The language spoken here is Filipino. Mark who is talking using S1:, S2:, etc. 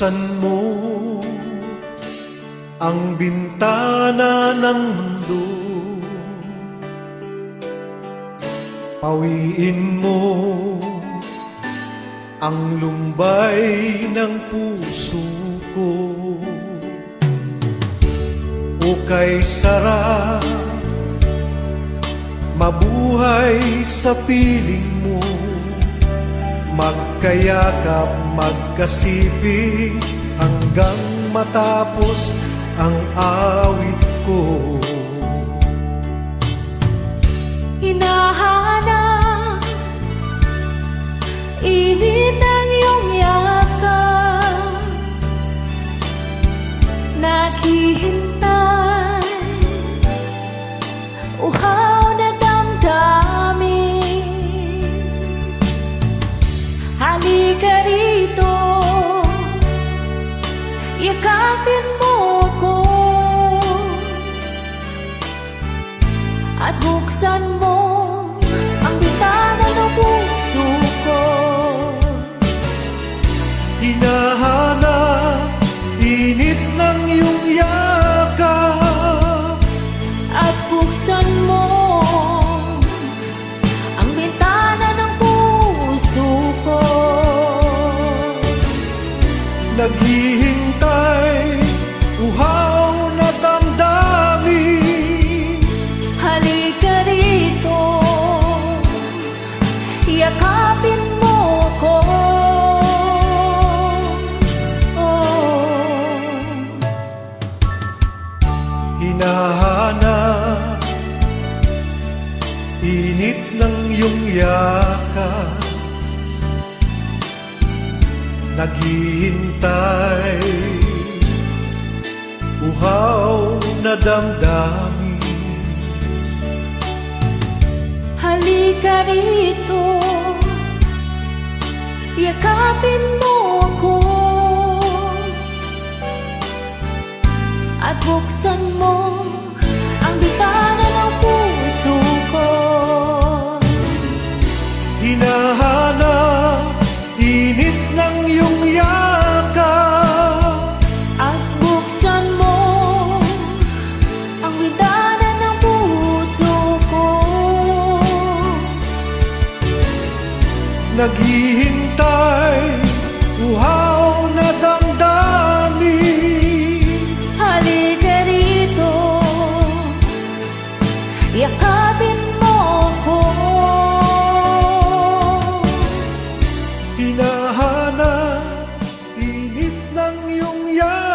S1: Buksan mo ang bintana ng mundo, pawiin mo ang lumbay ng puso ko. O kay sarap mabuhay sa piling mo, magkayakap, magkasiping hanggang matapos ang awit ko.
S2: Hinahanap init ng iyong yakap, naghihintay uhaw na damdamin. Halika rito, yakapin mo ko at buksan mo ang bintana ng puso ko.
S1: Hinahanap init ng iyong yakap
S2: At buksan mo ang bintana ng puso ko.
S1: naghihintay, uhaw na damdamin.
S2: Halika rito, yakapin mo ko.
S1: Hinahanap init ng iyong yakap, naghihintay, uhaw na damdamin.
S2: Halika rito, yakapin mo ko at buksan mo ang bintana ng puso ko.
S1: Hinahanap init ng iyong yakap
S2: At buksan mo ang bintana ng puso ko.
S1: naghihintay, uhaw na damdamin.
S2: Halika rito, yakapin mo ko.
S1: Hinahanap init ng iyong yakap